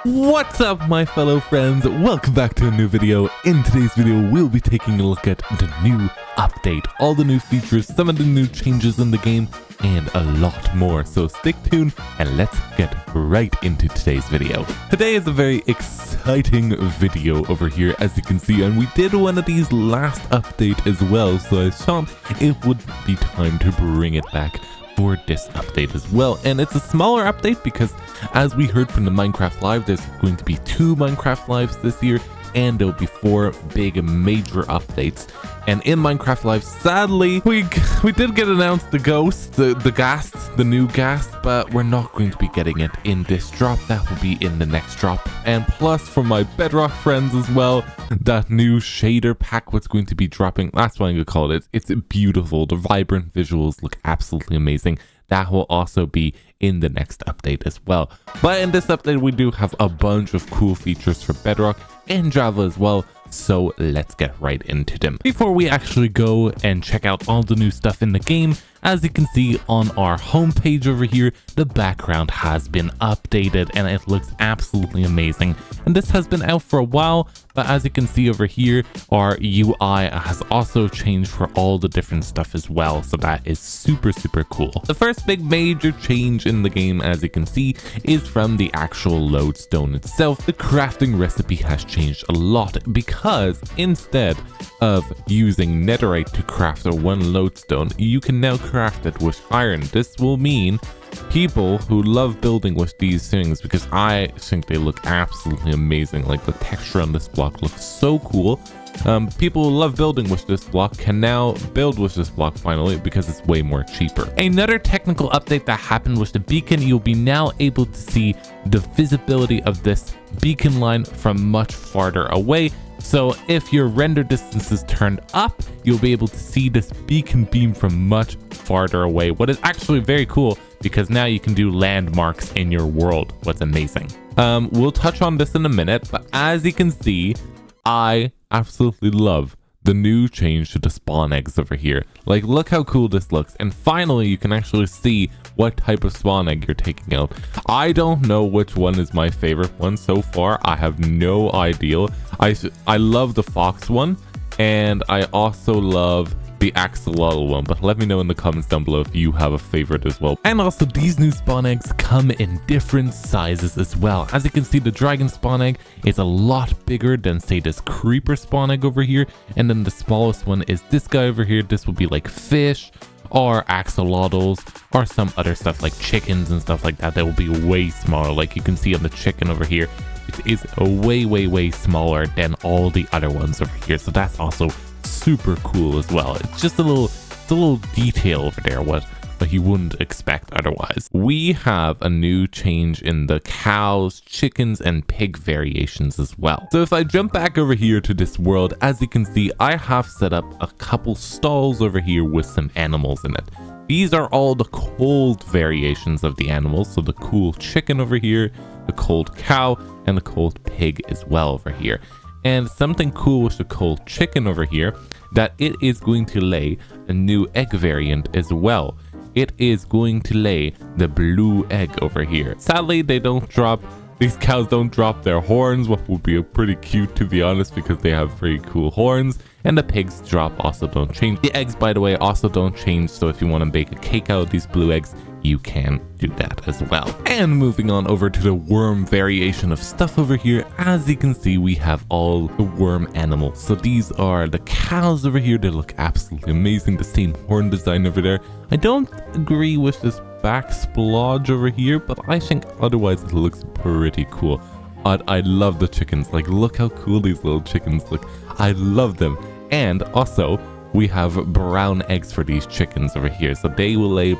What's up, my fellow friends? Welcome back to a new video. In today's video, we'll be taking a look at the new update, all the new features, some of the new changes in the game, and a lot more. So stick tuned and let's get right into today's video. Today is a very exciting video over here, as you can see, and we did one of these last update as well, so I thought it would be time to bring it back for this update as well. And it's a smaller update because, as we heard from the Minecraft Live, there's going to be 2 Minecraft Lives this year, and there'll be 4 big major updates. And in Minecraft Live, sadly, we did get announced the ghost, the ghast, the new ghast, but we're not going to be getting it in this drop. That will be in the next drop. And plus, for my Bedrock friends as well, that new shader pack was going to be dropping. That's what I'm going to call it. It's beautiful. The vibrant visuals look absolutely amazing. That will also be in the next update as well. But in this update, we do have a bunch of cool features for Bedrock and Java as well. So let's get right into them. Before we actually go and check out all the new stuff in the game, as you can see on our homepage over here, the background has been updated and it looks absolutely amazing. And this has been out for a while, but as you can see over here, our UI has also changed for all the different stuff as well. So that is super cool. The first big major change in the game, as you can see, is from the actual lodestone itself. The crafting recipe has changed a lot because instead of using netherite to craft one lodestone, you can now craft it with iron. This will mean people who love building with these things, because I think they look absolutely amazing. Like, the texture on this block looks so cool. People who love building with this block can now build with this block finally, because it's way more cheaper. Another technical update that happened with the beacon, you'll be now able to see the visibility of this beacon line from much farther away. So if your render distance is turned up, you'll be able to see this beacon beam from much farther away. What is actually very cool, because now you can do landmarks in your world. What's amazing. We'll touch on this in a minute, but as you can see, I absolutely love the new change to the spawn eggs over here. Like, look how cool this looks. And finally, you can actually see what type of spawn egg you're taking out. I don't know which one is my favorite one so far. I have no idea. I love the fox one, and I also love the axolotl one, but let me know in the comments down below if you have a favorite as well. And also, these new spawn eggs come in different sizes as well. As you can see, the dragon spawn egg is a lot bigger than, say, this creeper spawn egg over here, and then the smallest one is this guy over here. This will be like fish or axolotls or some other stuff like chickens and stuff like that will be way smaller. Like you can see on the chicken over here, it is way smaller than all the other ones over here. So that's also super cool as well. It's just a little detail over there what you wouldn't expect otherwise. We have a new change in the cows, chickens, and pig variations as well. So if I jump back over here to this world, as you can see, I have set up a couple stalls over here with some animals in it. These are all the cold variations of the animals. So the cool chicken over here, the cold cow, and the cold pig as well over here. And something cool with the cold chicken over here, that it is going to lay a new egg variant as well. It is going to lay the blue egg over here. Sadly, these cows don't drop their horns, what would be pretty cute, to be honest, because they have pretty cool horns. And the pigs drop also don't change. The eggs, by the way, also don't change. So if you want to bake a cake out of these blue eggs, you can do that as well. And moving on over to the worm variation of stuff over here, as you can see, we have all the worm animals. So these are the cows over here. They look absolutely amazing. The same horn design over there. I don't agree with this back splodge over here, but I think otherwise it looks pretty cool. I love the chickens. Like, look how cool these little chickens look. I love them. And also, we have brown eggs for these chickens over here, so they will lay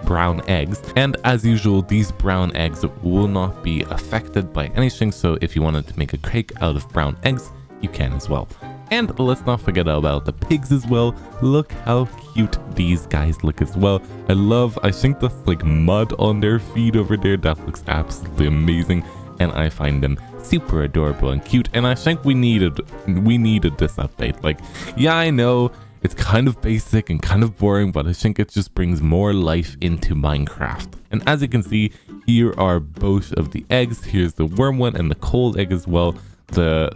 brown eggs. And as usual, these brown eggs will not be affected by anything, so if you wanted to make a cake out of brown eggs, you can as well. And let's not forget about the pigs as well. Look how cute these guys look as well. I think that's like mud on their feet over there. That looks absolutely amazing, and I find them super adorable and cute. And I think we needed this update. Like, yeah, I know It's kind of basic and kind of boring, but I think it just brings more life into Minecraft. And as you can see, here are both of the eggs. Here's the worm one and the cold egg as well.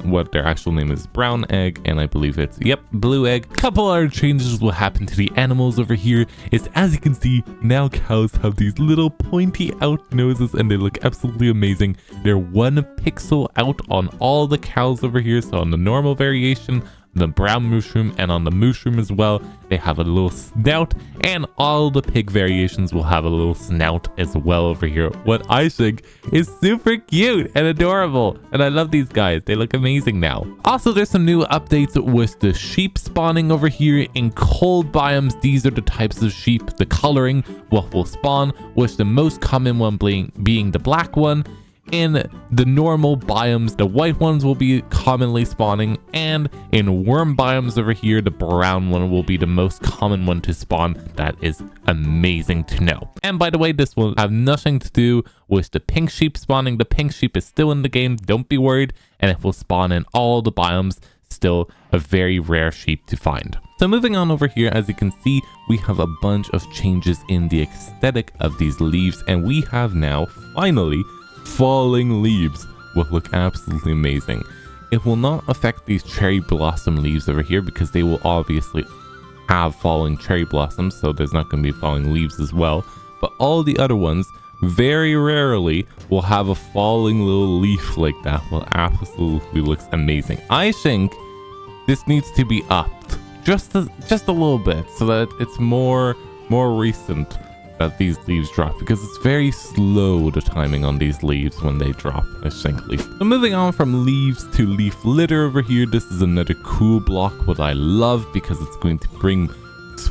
What their actual name is brown egg, and I believe it's blue egg. Couple other changes will happen to the animals over here is, as you can see, now cows have these little pointy out noses and they look absolutely amazing. They're 1 pixel out on all the cows over here. So on the normal variation, the brown mushroom, and on the mushroom as well, they have a little snout, and all the pig variations will have a little snout as well over here, what I think is super cute and adorable. And I love these guys, they look amazing now. Also, there's some new updates with the sheep spawning over here in cold biomes. These are the types of sheep, the coloring, what will spawn, with the most common one being the black one. In the normal biomes, the white ones will be commonly spawning, and in worm biomes over here, the brown one will be the most common one to spawn. That is amazing to know. And by the way, this will have nothing to do with the pink sheep spawning. The pink sheep is still in the game, don't be worried, and it will spawn in all the biomes. Still a very rare sheep to find. So moving on over here, as you can see, we have a bunch of changes in the aesthetic of these leaves, and we have now finally falling leaves will look absolutely amazing. It will not affect these cherry blossom leaves over here because they will obviously have falling cherry blossoms, so there's not going to be falling leaves as well. But all the other ones very rarely will have a falling little leaf like that. Well, absolutely looks amazing. I think this needs to be upped just a little bit so that it's more recent that these leaves drop, because it's very slow, the timing on these leaves when they drop, I think at least. So moving on from leaves to leaf litter over here, this is another cool block, what I love, because it's going to bring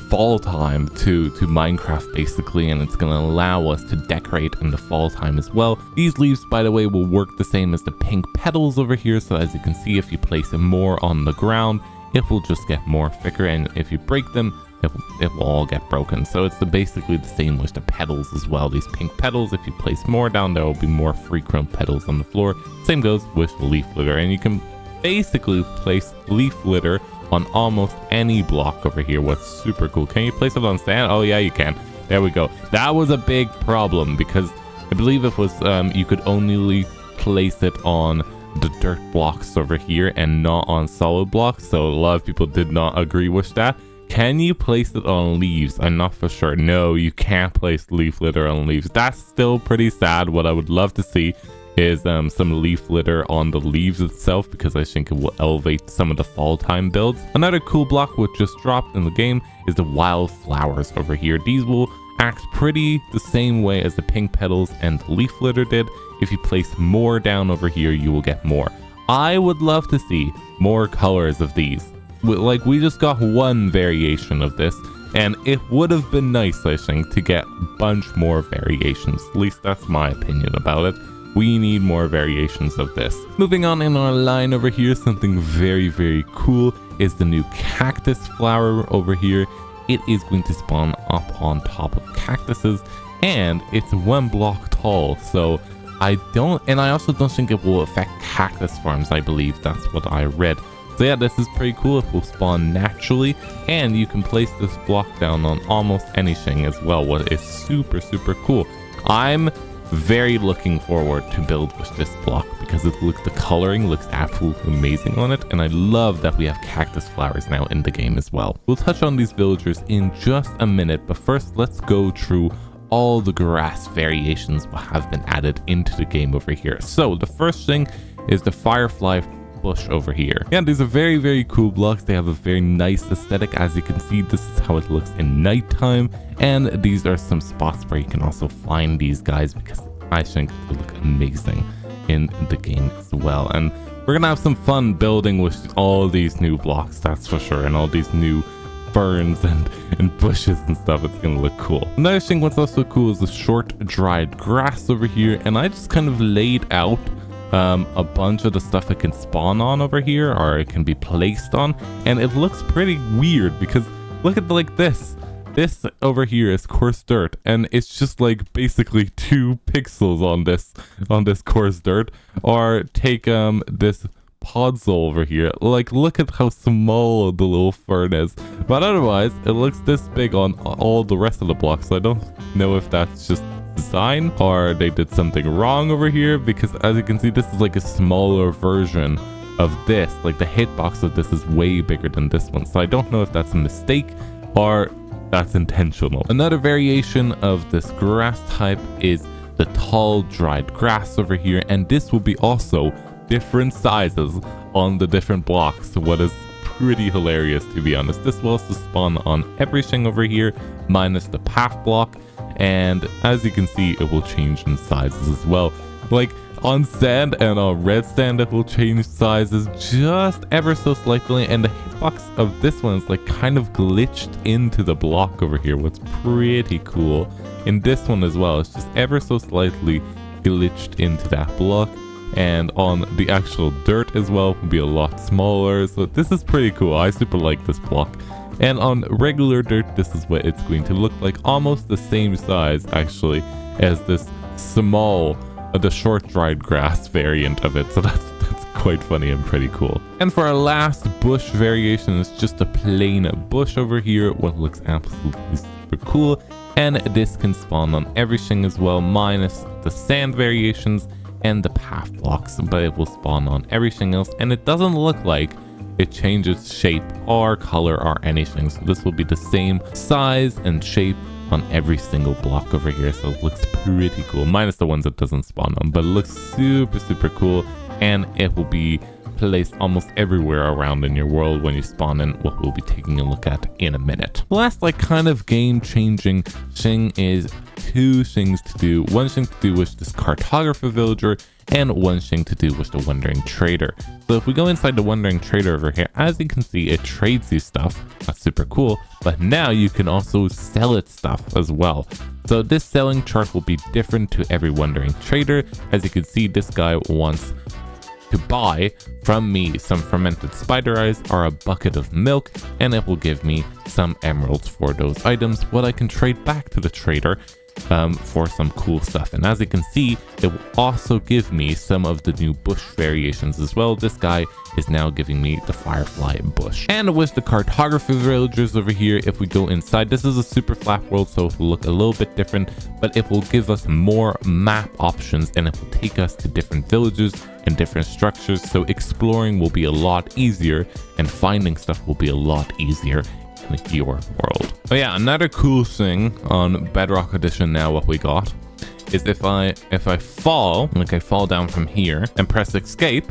fall time to Minecraft basically, and it's going to allow us to decorate in the fall time as well. These leaves, by the way, will work the same as the pink petals over here, so as you can see, if you place them more on the ground, it will just get more thicker, and if you break them, it will all get broken. So it's basically the same with the petals as well. These pink petals, if you place more down, there will be more frequent petals on the floor. Same goes with leaf litter, and you can basically place leaf litter on almost any block over here. What's super cool. Can you place it on sand? Oh yeah, you can. There we go. That was a big problem because I believe it was you could only place it on the dirt blocks over here and not on solid blocks. So a lot of people did not agree with that. Can you place it on leaves? I'm not for sure. No, you can't place leaf litter on leaves. That's still pretty sad. What I would love to see is some leaf litter on the leaves itself, because I think it will elevate some of the fall time builds. Another cool block which just dropped in the game is the wildflowers over here. These will act pretty the same way as the pink petals and the leaf litter did. If you place more down over here, you will get more. I would love to see more colors of these. Like, we just got one variation of this, and it would have been nice, I think, to get a bunch more variations. At least that's my opinion about it. We need more variations of this. Moving on in our line over here, something very, very cool is the new cactus flower over here. It is going to spawn up on top of cactuses, and it's 1 block tall, so I also don't think it will affect cactus farms. I believe that's what I read. So yeah, this is pretty cool. It will spawn naturally, and you can place this block down on almost anything as well, what is super, super cool. I'm very looking forward to build with this block because the coloring looks absolutely amazing on it, and I love that we have cactus flowers now in the game as well. We'll touch on these villagers in just a minute, but first let's go through all the grass variations that have been added into the game over here. So the first thing is the firefly bush over here. Yeah, these are very, very cool blocks. They have a very nice aesthetic. As you can see, this is how it looks in nighttime, and these are some spots where you can also find these guys, because I think they look amazing in the game as well. And we're gonna have some fun building with all these new blocks, that's for sure, and all these new ferns and bushes and stuff. It's gonna look cool. Another thing what's also cool is the short dried grass over here, and I just kind of laid out a bunch of the stuff it can spawn on over here, or it can be placed on, and it looks pretty weird because look at like this over here is coarse dirt, and it's just like basically 2 pixels on this coarse dirt. Or take this podzol over here. Like, look at how small the little fern is. But otherwise, it looks this big on all the rest of the blocks. So I don't know if that's just design or they did something wrong over here, because as you can see, this is like a smaller version of this. Like, the hitbox of this is way bigger than this one. So I don't know if that's a mistake or that's intentional. Another variation of this grass type is the tall dried grass over here, and this will be also different sizes on the different blocks, what is pretty hilarious, to be honest. This will also spawn on everything over here minus the path block, and as you can see, it will change in sizes as well. Like, on sand and on red sand, it will change sizes just ever so slightly, and the hitbox of this one is like kind of glitched into the block over here, what's pretty cool. In this one as well, it's just ever so slightly glitched into that block, and on the actual dirt as well will be a lot smaller. So this is pretty cool. I super like this block. And on regular dirt, this is what it's going to look like, almost the same size actually as this small the short dried grass variant of it. So that's quite funny and pretty cool. And for our last bush variation, it's just a plain bush over here, what looks absolutely super cool. And this can spawn on everything as well, minus the sand variations and the path blocks, but it will spawn on everything else, and it doesn't look like it changes shape or color or anything. So this will be the same size and shape on every single block over here. So it looks pretty cool, minus the ones it doesn't spawn on, but it looks super cool, and it will be placed almost everywhere around in your world when you spawn in, what we'll be taking a look at in a minute. Last, like, kind of game-changing thing is two things to do. One thing to do with this cartographer villager, and one thing to do with the wandering trader. So if we go inside the wandering trader over here, as you can see, it trades you stuff. That's super cool, but now you can also sell it stuff as well. So this selling chart will be different to every wandering trader. As you can see, this guy wants to buy from me some fermented spider eyes or a bucket of milk, and it will give me some emeralds for those items, what I can trade back to the trader for some cool stuff. And as you can see, it will also give me some of the new bush variations as well. This guy is now giving me the firefly bush. And with the cartography villagers over here, if we go inside, this is a super flat world, so it will look a little bit different, but it will give us more map options, and it will take us to different villages and different structures, so exploring will be a lot easier and finding stuff will be a lot easier in your world. Oh yeah, another cool thing on Bedrock Edition now, what we got is if I fall, like I fall down from here and press escape,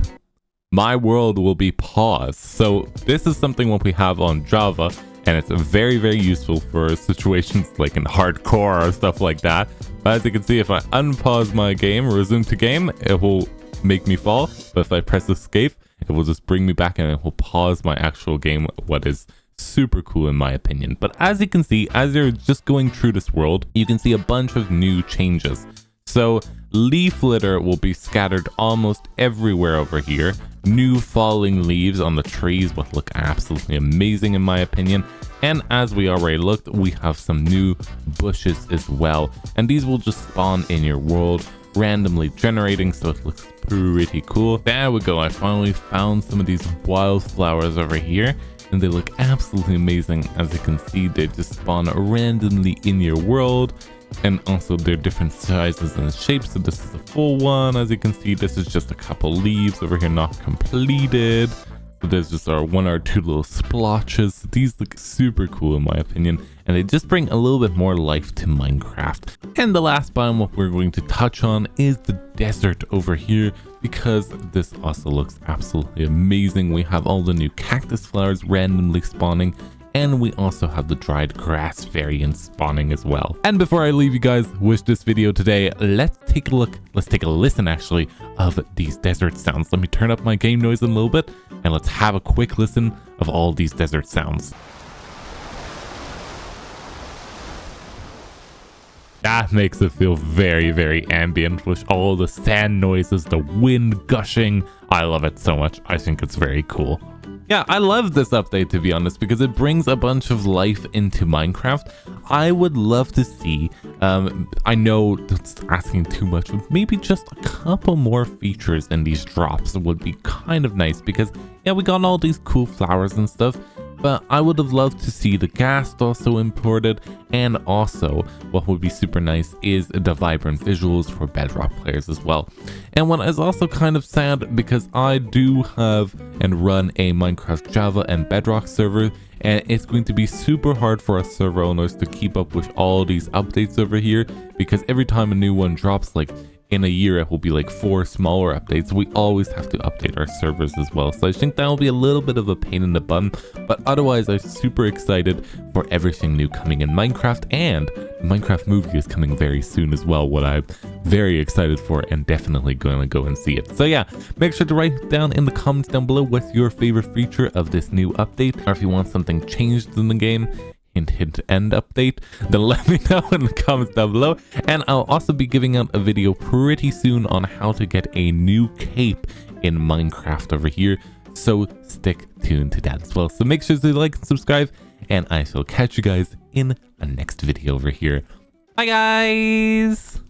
my world will be paused. So this is something what we have on Java, and it's very useful for situations like in hardcore or stuff like that. But as you can see, if I unpause my game, resume to game, it will make me fall, but if I press escape, it will just bring me back and it will pause my actual game, what is super cool in my opinion. But as you can see, as you're just going through this world, you can see a bunch of new changes. So leaf litter will be scattered almost everywhere over here. New falling leaves on the trees, what look absolutely amazing in my opinion. And as we already looked, we have some new bushes as well, and these will just spawn in your world, randomly generating, so it looks pretty cool. There we go, I finally found some of these wildflowers over here, and they look absolutely amazing. As you can see, they just spawn randomly in your world, and also they're different sizes and shapes. So this is a full one. As you can see, this is just a couple leaves over here, not completed. So there's just our one or two little splotches. These look super cool in my opinion, and they just bring a little bit more life to Minecraft. And the last biome what we're going to touch on is the desert over here, because this also looks absolutely amazing. We have all the new cactus flowers randomly spawning, and we also have the dried grass variant spawning as well. And before I leave you guys with this video today, let's take a listen actually of these desert sounds. Let me turn up my game noise a little bit, and let's have a quick listen of all these desert sounds. That makes it feel very ambient with all the sand noises, the wind gushing. I love it so much. I think it's very cool. yeah, I love this update, to be honest, because it brings a bunch of life into Minecraft. I would love to see, I know that's asking too much, but maybe just a couple more features in these drops would be kind of nice, because yeah, we got all these cool flowers and stuff, but I would have loved to see the ghast also imported, and also what would be super nice is the vibrant visuals for Bedrock players as well. And what is also kind of sad, because I do have and run a Minecraft Java and Bedrock server, and it's going to be super hard for us server owners to keep up with all these updates over here, because every time a new one drops, like in a year, it will be like 4 smaller updates. We always have to update our servers as well. So I think that will be a little bit of a pain in the bum. But otherwise, I'm super excited for everything new coming in Minecraft. And the Minecraft movie is coming very soon as well, what I'm very excited for and definitely going to go and see it. So yeah, make sure to write down in the comments down below what's your favorite feature of this new update. Or if you want something changed in the game, hint end update, then let me know in the comments down below. And I'll also be giving out a video pretty soon on how to get a new cape in Minecraft over here, so stick tuned to that as well. So make sure to like and subscribe, and I shall catch you guys in a next video over here. Bye guys.